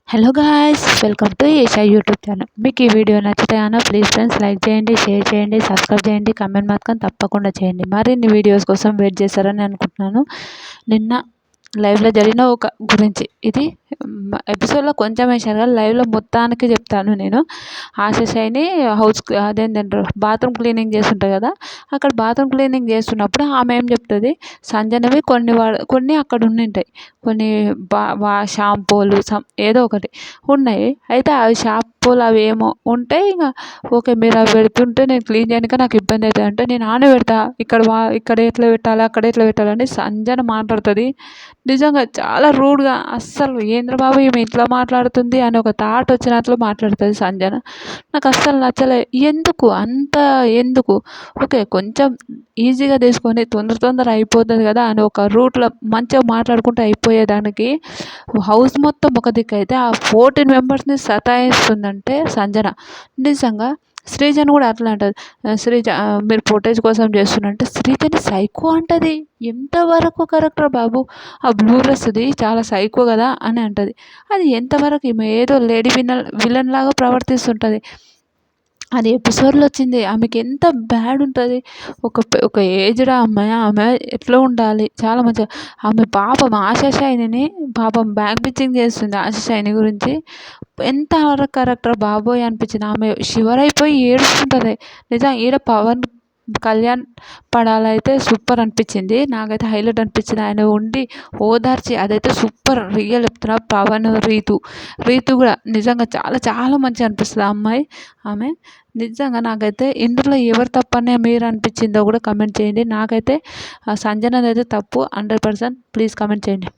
Hello guys, welcome to Esha YouTube channel. మీకు ఈ వీడియో నచ్చితే ప్లీజ్ ఫ్రెండ్స్ లైక్ చేయండి, షేర్ చేయండి, సబ్స్క్రైబ్ చేయండి, కమెంట్ మాత్రం తప్పకుండా చేయండి. మరిన్ని వీడియోస్ కోసం వెయిట్ చేస్తారని అనుకుంటున్నాను. నిన్న లైవ్లో జరిగిన ఒక గురించి ఇది ఎపిసోడ్లో కొంచెం వేసారు కానీ లైవ్లో మొత్తానికి చెప్తాను నేను. ఆశని హౌస్ అదేంటంటారు బాత్రూమ్ క్లీనింగ్ చేస్తుంటారు కదా, అక్కడ బాత్రూమ్ క్లీనింగ్ చేస్తున్నప్పుడు ఆమె ఏం చెప్తుంది, సంజనవి కొన్ని అక్కడ ఉండింటాయి, కొన్ని షాంపూలు ఏదో ఒకటి ఉన్నాయి. అయితే అవి షాంపూలు అవి ఏమో ఉంటే ఇంకా ఓకే, మీరు అవి పెడుతుంటే నేను క్లీన్ చేయడానికి నాకు ఇబ్బంది అవుతుంది అంటే నేను ఆనే పెడతా, ఇక్కడ ఎట్లా పెట్టాలి అక్కడ ఎట్లా పెట్టాలని సంజన మాట్లాడుతుంది. నిజంగా చాలా రూడ్గా, అస్సలు ఏంద్ర బాబు ఈమె ఇట్లా మాట్లాడుతుంది అని ఒక థాట్ వచ్చినట్లు మాట్లాడుతుంది సంజన. నాకు అస్సలు నచ్చలే. ఎందుకు ఓకే, కొంచెం ఈజీగా తీసుకొని తొందర అయిపోతుంది కదా అని ఒక రూట్లో మంచిగా మాట్లాడుకుంటూ అయిపోయేదానికి హౌస్ మొత్తం ఒక దిక్కు అయితే ఆ 14 మెంబర్స్ని సతాయిస్తుందంటే సంజన. నిజంగా శ్రీజను కూడా అట్లా అంటుంది. శ్రీజ మీరు ఫుటేజ్ కోసం చేస్తున్నంటే శ్రీజని సైకో అంటది. ఎంతవరకు కరెక్టరా బాబు, ఆ బ్లూ డ్రెస్ది చాలా సైకో కదా అని అంటది. అది ఎంతవరకు ఈమె ఏదో లేడీ విలన్ లాగా ప్రవర్తిస్తుంటుంది. అది ఎపిసోడ్లో వచ్చింది. ఆమెకి ఎంత బ్యాడ్ ఉంటుంది. ఒక ఏజ్డ్ అమ్మాయి, ఆమె ఎట్లా ఉండాలి, చాలా మంచిగా. ఆమె పాపం ఆశా పాపం బ్యాక్ బిచ్చింగ్ చేస్తుంది ఆశా గురించి. ఎంత కరెక్టర్ బాబోయ్ అనిపించింది. ఆమె షివర్ అయిపోయి ఏడుస్తుంటుంది. నిజం ఈడ పవన్ కళ్యాణ్ పడాలైతే సూపర్ అనిపించింది. నాకైతే హైలైట్ అనిపించింది. ఆయన ఉండి ఓదార్చి అదైతే సూపర్. రియల్ చెప్తున్నా. పవన్ రీతు కూడా నిజంగా చాలా చాలా మంచిగా అనిపిస్తుంది ఆ అమ్మాయి. ఆమె నిజంగా నాకైతే ఇందులో ఎవరు తప్పనే మీరు అనిపించిందో కూడా కమెంట్ చేయండి. నాకైతే సంజనది అయితే తప్పు 100%. ప్లీజ్ కమెంట్ చేయండి.